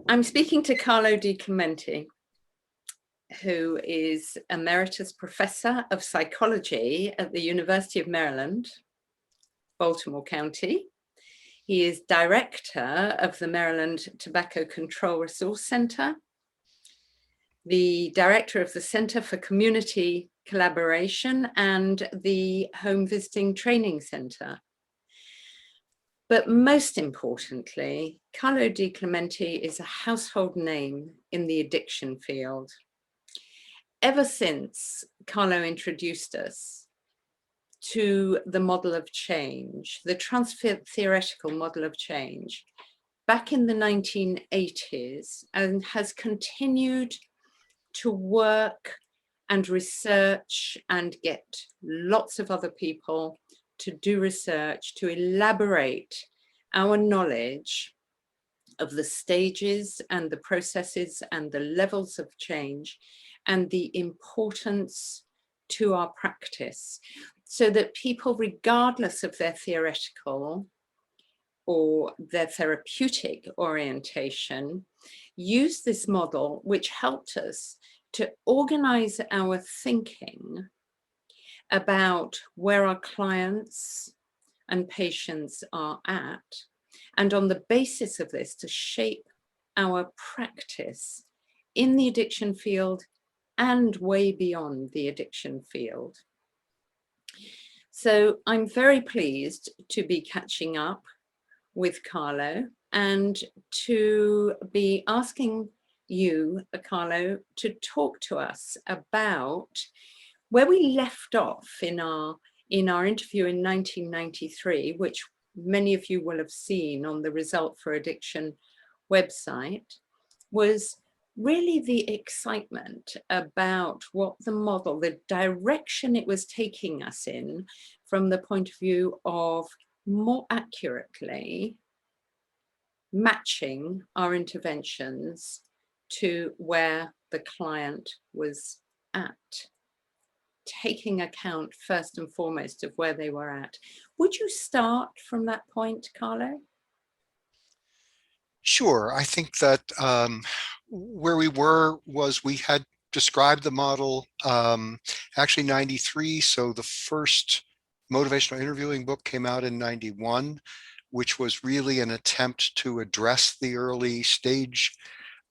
I'm speaking to Carlo DiClemente, who is Emeritus Professor of Psychology at the University of Maryland, Baltimore County. He is Director of the Maryland Tobacco Control Resource Center, the Director of the Center for Community Collaboration, and the Home Visiting Training Center. But most importantly, Carlo DiClemente is a household name in the addiction field. Ever since Carlo introduced us to the model of change, the trans-theoretical model of change, back in the 1980s, and has continued to work and research and get lots of other people to do research, to elaborate our knowledge of the stages and the processes and the levels of change and the importance to our practice, so that people, regardless of their theoretical or their therapeutic orientation, use this model, which helped us to organize our thinking about where our clients and patients are at, and on the basis of this to shape our practice in the addiction field and way beyond the addiction field. So I'm very pleased to be catching up with Carlo and to be asking you, Carlo, to talk to us about where we left off in our interview in 1993, which many of you will have seen on the Result for Addiction website, was really the excitement about what the model, the direction it was taking us in, from the point of view of more accurately matching our interventions to where the client was at, taking account first and foremost of where they were at. Would you start from that point, Carlo? Sure. I think that where we were was we had described the model actually 93. So the first motivational interviewing book came out in 91, which was really an attempt to address the early stage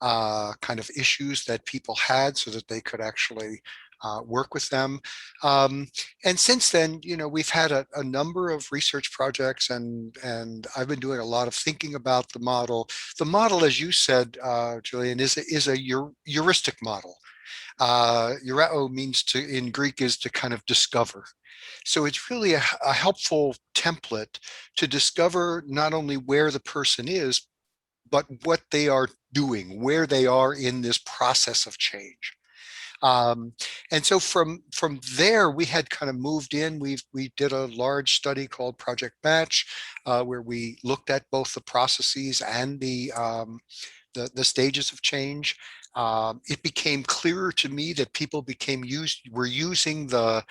kind of issues that people had so that they could actually work with them. And since then, we've had a number of research projects, and I've been doing a lot of thinking about the model. The model, as you said, Gillian, is a heuristic model. Eureo means to, in Greek, is to kind of discover. So it's really a helpful template to discover not only where the person is, but what they are doing, where they are in this process of change. And so from there, we had kind of moved in. We did a large study called Project Match, where we looked at both the processes and the stages of change. It became clearer to me that people were using the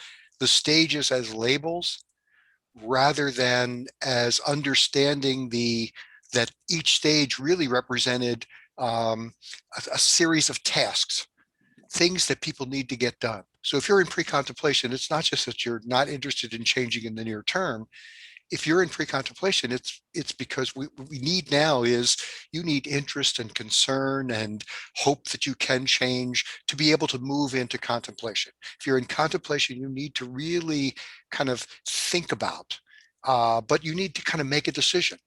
stages as labels rather than as understanding that each stage really represented a series of tasks, things that people need to get done. So if you're in pre-contemplation, it's not just that you're not interested in changing in the near term. If you're in pre-contemplation, it's because what we need now is you need interest and concern and hope that you can change to be able to move into contemplation. If you're in contemplation, you need to really kind of think about, but you need to kind of make a decision.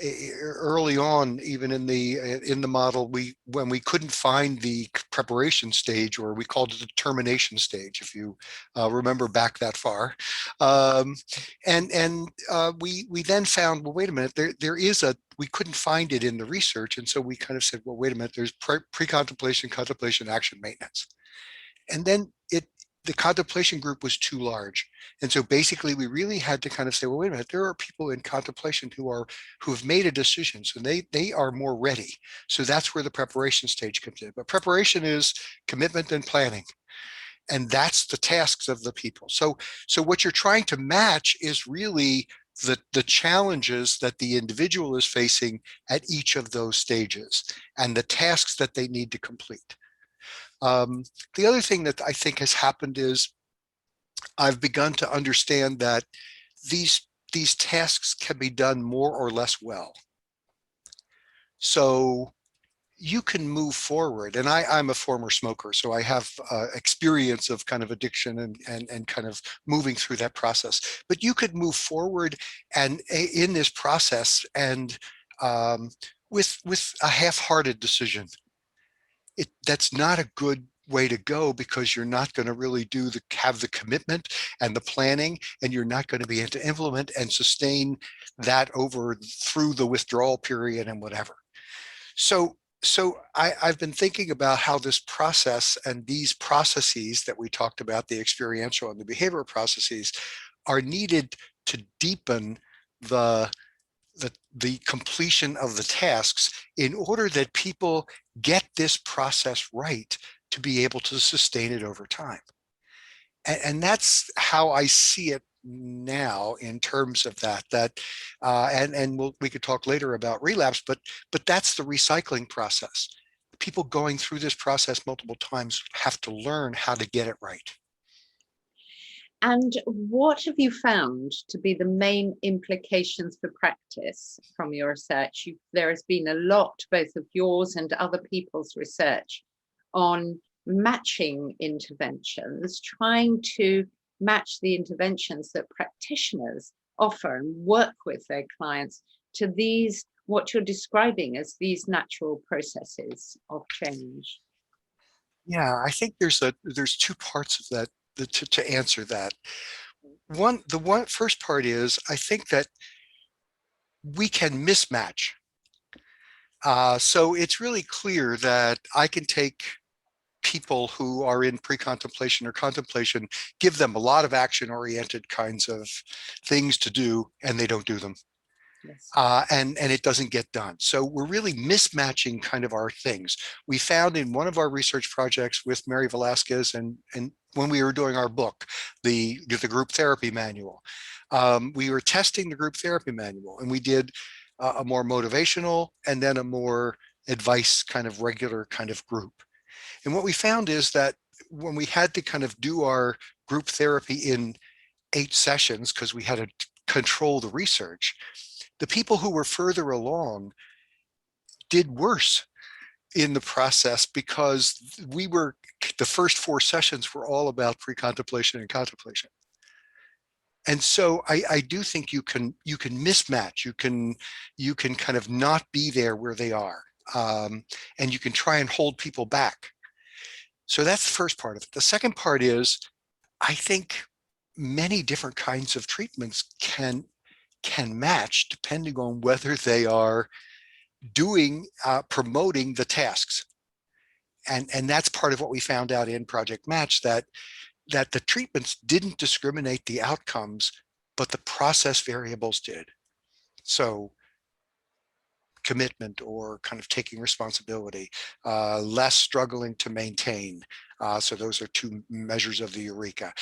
Early on, even in the model, when we couldn't find the preparation stage, or we called it the termination stage, if you remember back that far, we then found, well, wait a minute, we couldn't find it in the research, and so we kind of said, well, wait a minute, there's pre-contemplation, contemplation, action, maintenance, and then the contemplation group was too large. And so basically we really had to kind of say, well, wait a minute, there are people in contemplation who have made a decision. So they are more ready. So that's where the preparation stage comes in. But preparation is commitment and planning. And that's the tasks of the people. So what you're trying to match is really the challenges that the individual is facing at each of those stages and the tasks that they need to complete. The other thing that I think has happened is I've begun to understand that these tasks can be done more or less well. So you can move forward. And I'm a former smoker, so I have experience of kind of addiction and kind of moving through that process. But you could move forward and in this process and with a half-hearted decision. That's not a good way to go, because you're not going to really have the commitment and the planning, and you're not going to be able to implement and sustain that through the withdrawal period and whatever. So I've been thinking about how this process and these processes that we talked about, the experiential and the behavioral processes, are needed to deepen the completion of the tasks in order that people get this process right to be able to sustain it over time. And that's how I see it now in terms of that and we could talk later about relapse, but that's the recycling process. People going through this process multiple times have to learn how to get it right. And what have you found to be the main implications for practice from your research? There has been a lot, both of yours and other people's research, on matching interventions, trying to match the interventions that practitioners offer and work with their clients to these, what you're describing as these natural processes of change. Yeah, I think there's two parts of that to answer that. The first part is, I think that we can mismatch. So it's really clear that I can take people who are in pre-contemplation or contemplation, give them a lot of action-oriented kinds of things to do, and they don't do them. Yes. And it doesn't get done. So we're really mismatching kind of our things. We found in one of our research projects with Mary Velasquez and when we were doing our book, the group therapy manual, we were testing the group therapy manual, and we did a more motivational and then a more advice kind of regular kind of group. And what we found is that when we had to kind of do our group therapy in 8 sessions, because we had to control the research, the people who were further along did worse in the process, because the first 4 sessions were all about pre-contemplation and contemplation. And so I do think you can mismatch, you can kind of not be there where they are, and you can try and hold people back. So that's the first part of it. The second part is, I think many different kinds of treatments can match depending on whether they are promoting the tasks. And that's part of what we found out in Project Match, that the treatments didn't discriminate the outcomes, but the process variables did. So commitment, or kind of taking responsibility, less struggling to maintain. So those are 2 measures of the Eureka.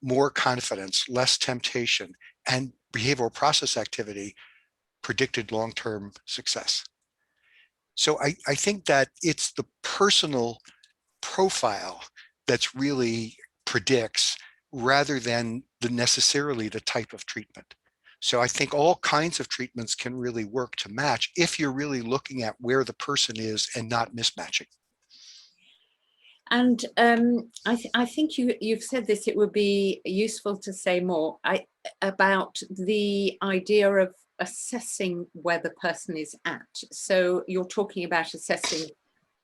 More confidence, less temptation, and behavioral process activity predicted long-term success. So I think that it's the personal profile that's really predicts, rather than necessarily the type of treatment. So I think all kinds of treatments can really work to match if you're really looking at where the person is and not mismatching. And I think you've said this, it would be useful to say more about the idea of assessing where the person is at. So you're talking about assessing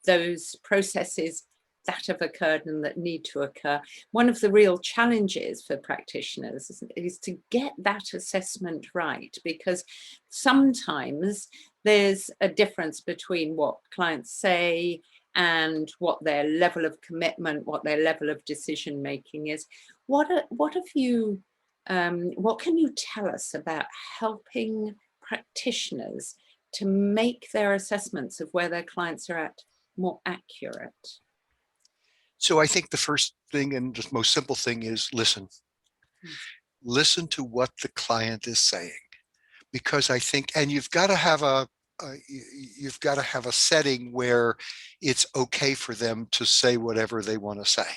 those processes that have occurred and that need to occur. One of the real challenges for practitioners is to get that assessment right, because sometimes there's a difference between what clients say and what their level of commitment, what their level of decision making is. What can you tell us about helping practitioners to make their assessments of where their clients are at more accurate? So I think the first thing and the most simple thing is listen. listen to what the client is saying, because I think, and you've got to have you've got to have a setting where it's okay for them to say whatever they want to say.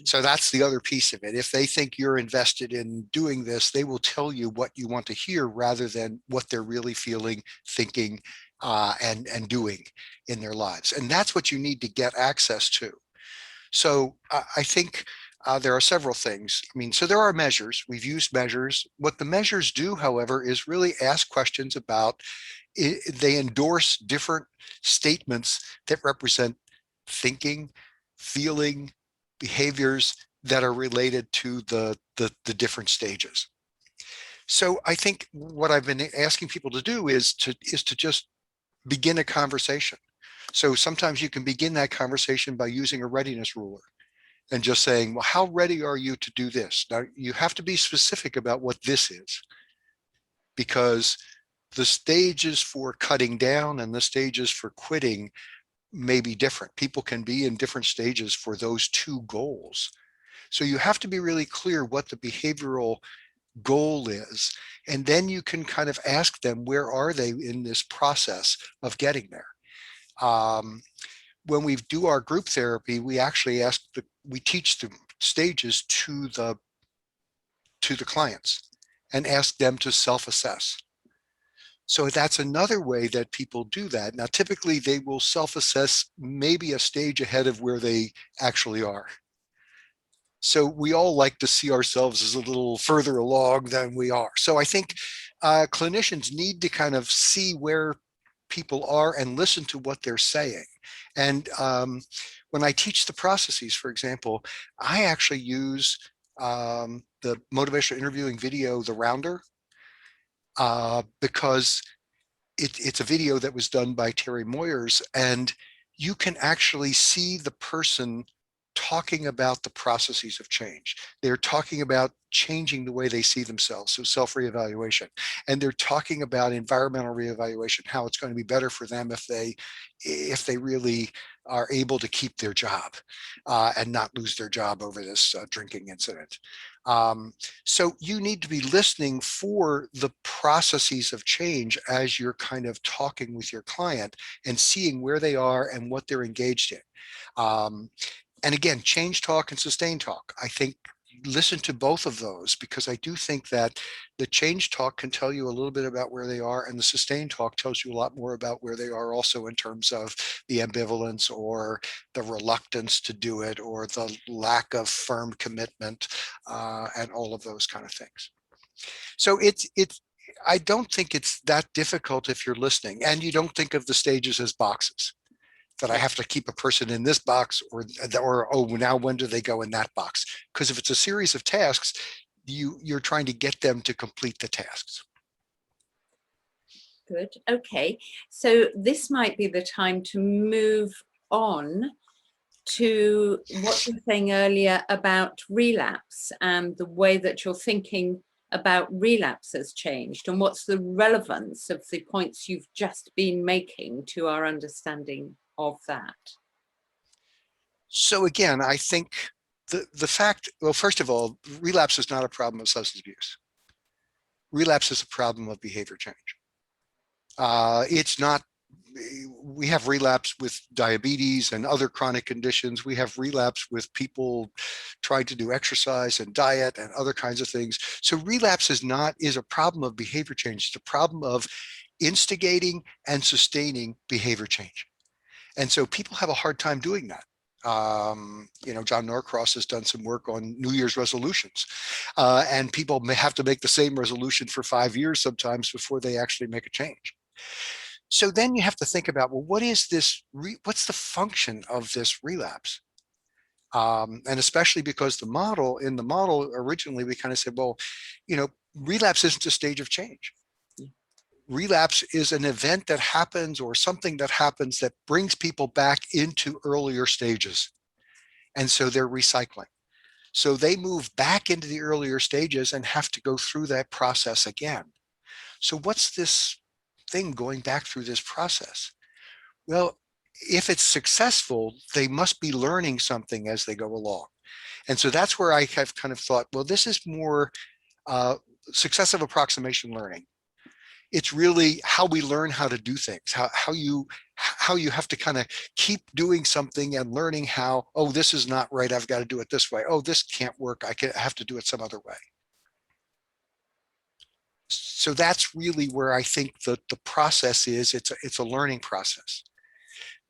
So that's the other piece of it. If they think you're invested in doing this, they will tell you what you want to hear rather than what they're really feeling, thinking, and doing in their lives. And that's what you need to get access to. So I think there are several things. I mean, so there are measures. We've used measures. What the measures do, however, is really ask questions about, they endorse different statements that represent thinking, feeling, behaviors that are related to the different stages. So I think what I've been asking people to do is to just begin a conversation. So sometimes you can begin that conversation by using a readiness ruler and just saying, well, how ready are you to do this? Now, you have to be specific about what this is, because the stages for cutting down and the stages for quitting may be different. People can be in different stages for those two goals. So you have to be really clear what the behavioral goal is. And then you can kind of ask them, where are they in this process of getting there? When we do our group therapy, we actually we teach the stages to the clients and ask them to self-assess. So that's another way that people do that. Now, typically they will self-assess maybe a stage ahead of where they actually are. So we all like to see ourselves as a little further along than we are. So I think clinicians need to kind of see where people are and listen to what they're saying. And when I teach the processes, for example, I actually use the motivational interviewing video, The Rounder, because it's a video that was done by Terry Moyers, and you can actually see the person talking about the processes of change. They're talking about changing the way they see themselves, so self-reevaluation. And they're talking about environmental reevaluation, how it's going to be better for them if they really are able to keep their job and not lose their job over this drinking incident. So you need to be listening for the processes of change as you're kind of talking with your client and seeing where they are and what they're engaged in. And again, change talk and sustain talk. I think listen to both of those, because I do think that the change talk can tell you a little bit about where they are, and the sustain talk tells you a lot more about where they are also in terms of the ambivalence or the reluctance to do it or the lack of firm commitment and all of those kind of things. So I don't think it's that difficult if you're listening and you don't think of the stages as boxes, that I have to keep a person in this box or oh, now when do they go in that box? Because if it's a series of tasks, you're trying to get them to complete the tasks. Good. Okay. So this might be the time to move on to what you were saying earlier about relapse and the way that you're thinking about relapse has changed, and what's the relevance of the points you've just been making to our understanding of that? So again, I think the fact, well, first of all, relapse is not a problem of substance abuse. Relapse is a problem of behavior change. It's not, we have relapse with diabetes and other chronic conditions. We have relapse with people trying to do exercise and diet and other kinds of things. So relapse is a problem of behavior change. It's a problem of instigating and sustaining behavior change. And so people have a hard time doing that. John Norcross has done some work on New Year's resolutions, and people may have to make the same resolution for 5 years sometimes before they actually make a change. So then you have to think about, well, what is this? What's the function of this relapse? And especially because in the model originally, we kind of said, well, relapse isn't a stage of change. Relapse is an event that happens or something that happens that brings people back into earlier stages. And so they're recycling. So they move back into the earlier stages and have to go through that process again. So what's this thing going back through this process? Well, if it's successful, they must be learning something as they go along. And so that's where I have kind of thought, well, this is more successive approximation learning. It's really how we learn how to do things, how you have to kind of keep doing something and learning how, oh, this is not right, I've got to do it this way. Oh, this can't work, I have to do it some other way. So that's really where I think the process is. It's a learning process.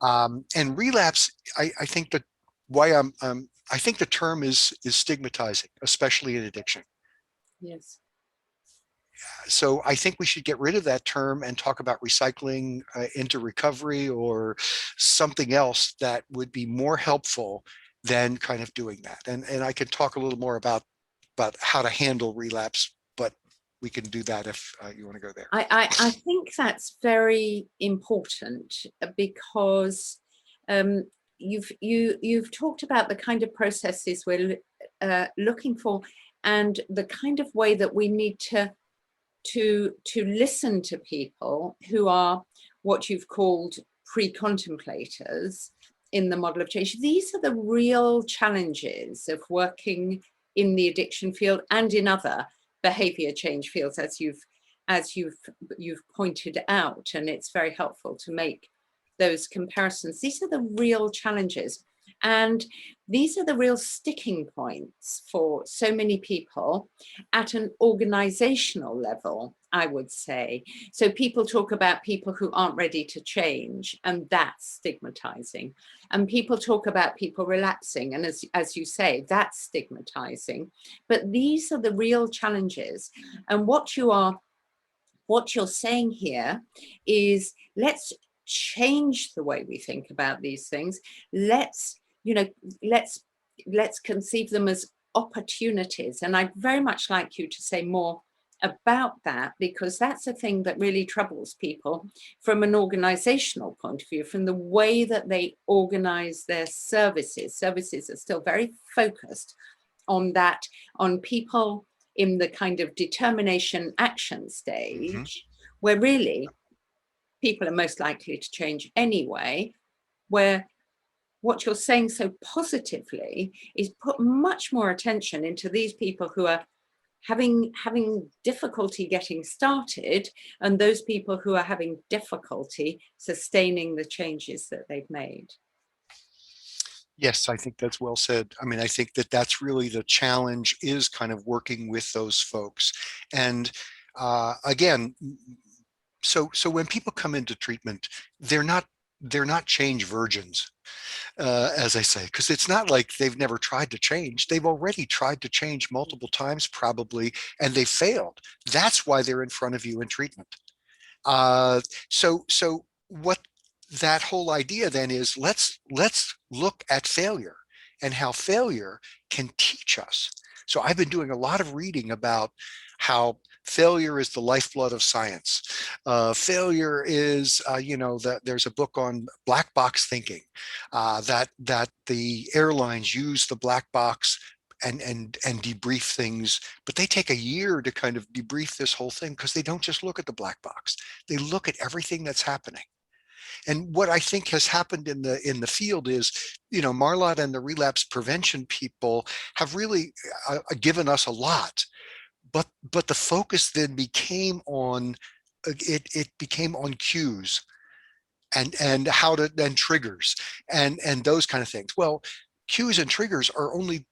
And relapse, I think that why I think the term is stigmatizing, especially in addiction. Yes. So I think we should get rid of that term and talk about recycling into recovery or something else that would be more helpful than kind of doing that. And I can talk a little more about how to handle relapse, but we can do that if you want to go there. I think that's very important because you've talked about the kind of processes we're looking for and the kind of way that we need to listen to people who are what you've called pre-contemplators in the model of change. These are the real challenges of working in the addiction field and in other behavior change fields, as you've pointed out, and it's very helpful to make those comparisons. These are the real challenges, and these are the real sticking points for so many people at an organizational level, I would say. So people talk about people who aren't ready to change, and that's stigmatizing. And people talk about people relapsing, and as you say, that's stigmatizing. But these are the real challenges. And what you're saying here is, let's change the way we think about these things. Let's conceive them as opportunities. And I'd very much like you to say more about that, because that's a thing that really troubles people from an organizational point of view, from the way that they organize their services. Services are still very focused on that, on people in the kind of determination action stage, where really people are most likely to change anyway, where what you're saying so positively is put much more attention into these people who are having difficulty getting started, and those people who are having difficulty sustaining the changes that they've made. Yes, I think that's well said. I mean, I think that that's really the challenge, is kind of working with those folks. And again, so when people come into treatment, they're not change virgins, as I say, because it's not like they've never tried to change. They've already tried to change multiple times, probably, and they failed. That's why they're in front of you in treatment. So what that whole idea then is, let's look at failure and how failure can teach us. So I've been doing a lot of reading about how failure is the lifeblood of science. Failure is, there's a book on black box thinking, that the airlines use the black box and debrief things, but they take a year to kind of debrief this whole thing, because they don't just look at the black box. They look at everything that's happening. And what I think has happened in the field is, Marlott and the relapse prevention people have really given us a lot, but the focus then became on became on cues and how to then triggers and those kind of things. Well, cues and triggers are only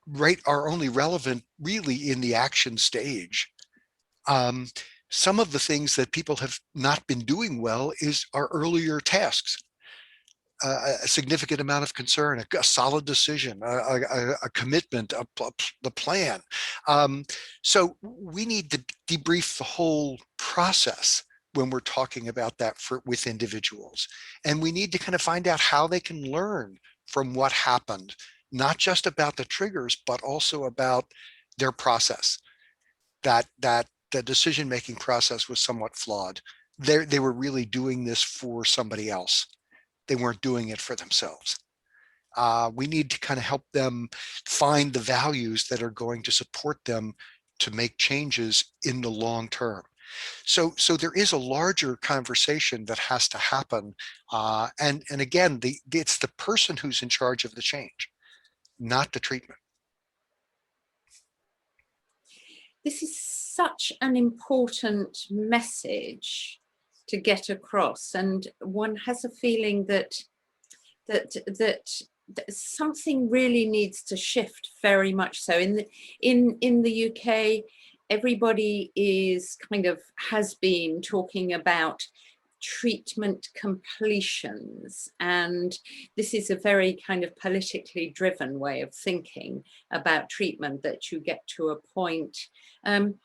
relevant really in the action stage. Some of the things that people have not been doing well are earlier tasks. A significant amount of concern, a solid decision, a commitment, the plan. So we need to debrief the whole process when we're talking about that with individuals. And we need to kind of find out how they can learn from what happened, not just about the triggers, but also about their process, that the decision-making process was somewhat flawed. They were really doing this for somebody else. They weren't doing it for themselves. We need to kind of help them find the values that are going to support them to make changes in the long term. So there is a larger conversation that has to happen. And again, it's the person who's in charge of the change, not the treatment. this is such an important message to get across, and one has a feeling that something really needs to shift very much so. In the UK, everybody is has been talking about treatment completions, and this is a very kind of politically driven way of thinking about treatment, that you get to a point, and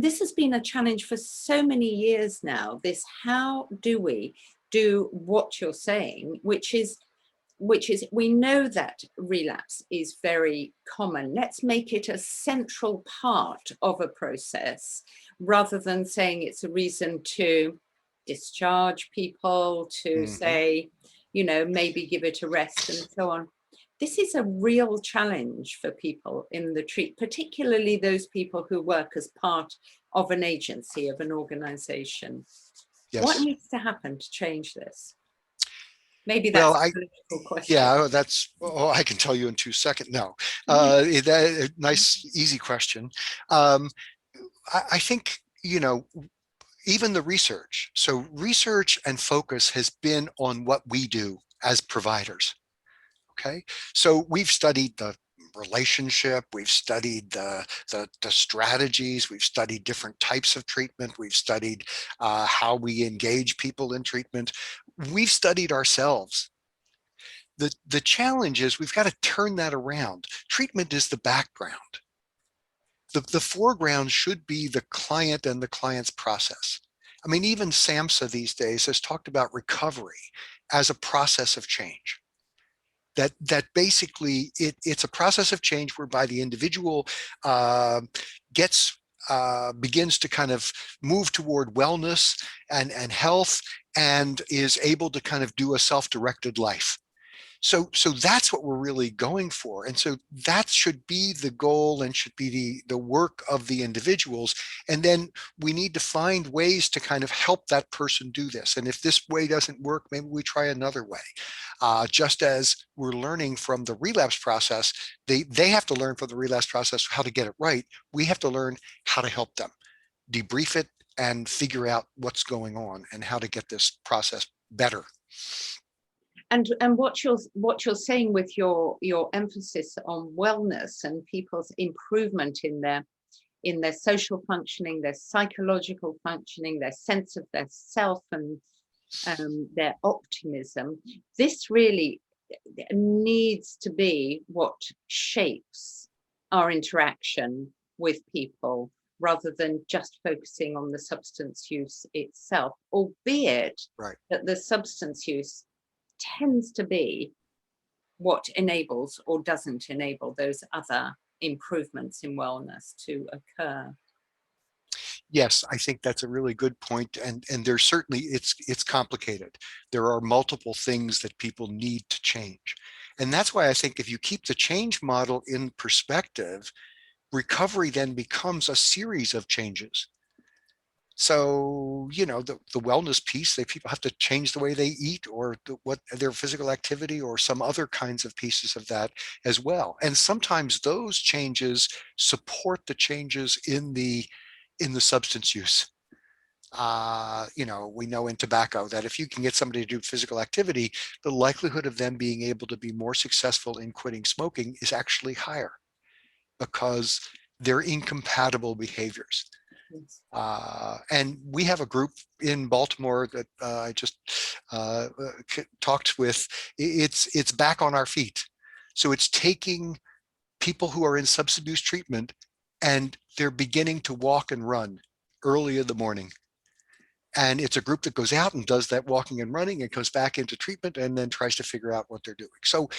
this has been a challenge for so many years now, this how do we do what you're saying, which is we know that relapse is very common. Let's make it a central part of a process rather than saying it's a reason to discharge people, to say, you know, maybe give it a rest and so on. This is a real challenge for people in the particularly those people who work as part of an agency, of an organization. Yes. What needs to happen to change this? Maybe that's a political question. Yeah, I can tell you in 2 seconds. No, nice, easy question. I think, you know, even the research. So research and focus has been on what we do as providers. Okay, so we've studied the relationship, we've studied the strategies, we've studied different types of treatment, we've studied how we engage people in treatment, we've studied ourselves. The challenge is we've got to turn that around. Treatment is the background. The foreground should be the client and the client's process. I mean, even SAMHSA these days has talked about recovery as a process of change. That basically it's a process of change whereby the individual begins to kind of move toward wellness and health, and is able to kind of do a self-directed life. So that's what we're really going for. And so that should be the goal and should be the work of the individuals. And then we need to find ways to kind of help that person do this. And if this way doesn't work, maybe we try another way. Just as we're learning from the relapse process, they have to learn from the relapse process how to get it right. We have to learn how to help them debrief it and figure out what's going on and how to get this process better. And what you're saying with your emphasis on wellness and people's improvement in their social functioning, their psychological functioning, their sense of their self, and their optimism, this really needs to be what shapes our interaction with people, rather than just focusing on the substance use itself, albeit that the substance use tends to be what enables or doesn't enable those other improvements in wellness to occur. Yes, I think that's a really good point. And there's certainly, it's complicated. There are multiple things that people need to change. And that's why I think if you keep the change model in perspective, recovery then becomes a series of changes. So, you know, the wellness piece, people have to change the way they eat, or what their physical activity, or some other kinds of pieces of that as well. And sometimes those changes support the changes in the substance use. You know, we know in tobacco that if you can get somebody to do physical activity, the likelihood of them being able to be more successful in quitting smoking is actually higher, because they're incompatible behaviors. And we have a group in Baltimore that I just talked with. It's back on our feet. So it's taking people who are in substance abuse treatment, and they're beginning to walk and run early in the morning. And it's a group that goes out and does that walking and running and goes back into treatment and then tries to figure out what they're doing. So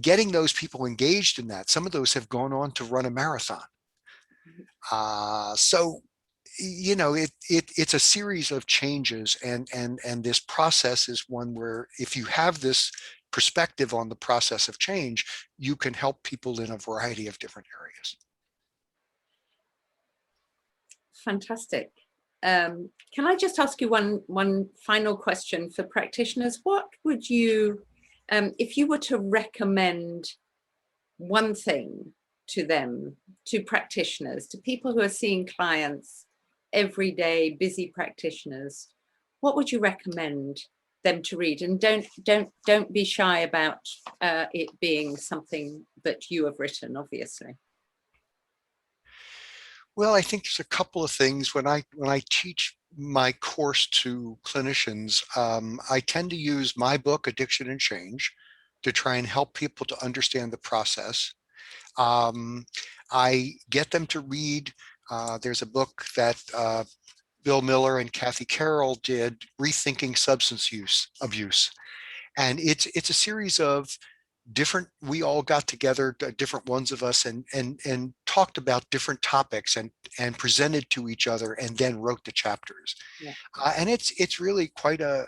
getting those people engaged in that, some of those have gone on to run a marathon. So, you know, it's a series of changes, and this process is one where if you have this perspective on the process of change, you can help people in a variety of different areas. Fantastic. Can I just ask you one final question for practitioners? What would you, if you were to recommend one thing to them, to practitioners, to people who are seeing clients every day, busy practitioners, what would you recommend them to read? And don't be shy about it being something that you have written, obviously. Well, I think there's a couple of things when I teach my course to clinicians. I tend to use my book, Addiction and Change, to try and help people to understand the process. I get them to read. There's a book that Bill Miller and Kathy Carroll did, Rethinking Substance Abuse. And it's a series of different, we all got together, different ones of us, and talked about different topics and presented to each other and then wrote the chapters. Yeah. And it's really quite a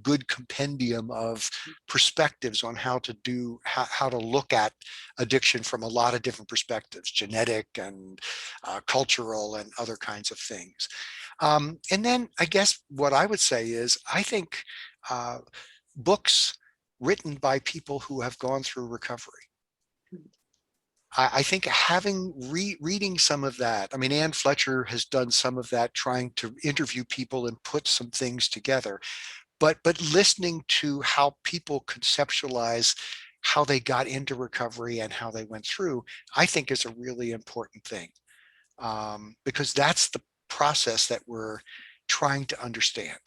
good compendium of perspectives on how to look at addiction from a lot of different perspectives, genetic and cultural and other kinds of things. And then I guess what I would say is, I think books written by people who have gone through recovery. I think reading some of that, I mean, Ann Fletcher has done some of that, trying to interview people and put some things together, but listening to how people conceptualize how they got into recovery and how they went through, I think is a really important thing, because that's the process that we're trying to understand.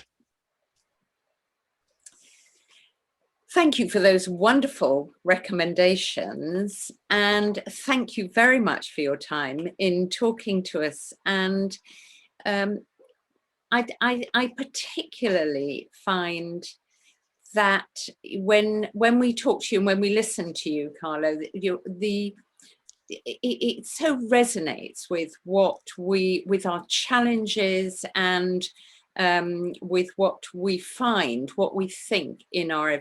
Thank you for those wonderful recommendations, and thank you very much for your time in talking to us. And I particularly find that when we talk to you and when we listen to you, Carlo, it so resonates with our challenges and with what we find, what we think in our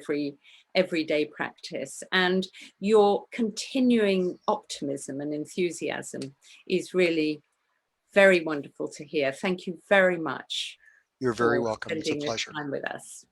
everyday practice. And your continuing optimism and enthusiasm is really very wonderful to hear. Thank you very much. You're very welcome. It's a pleasure. Time with us.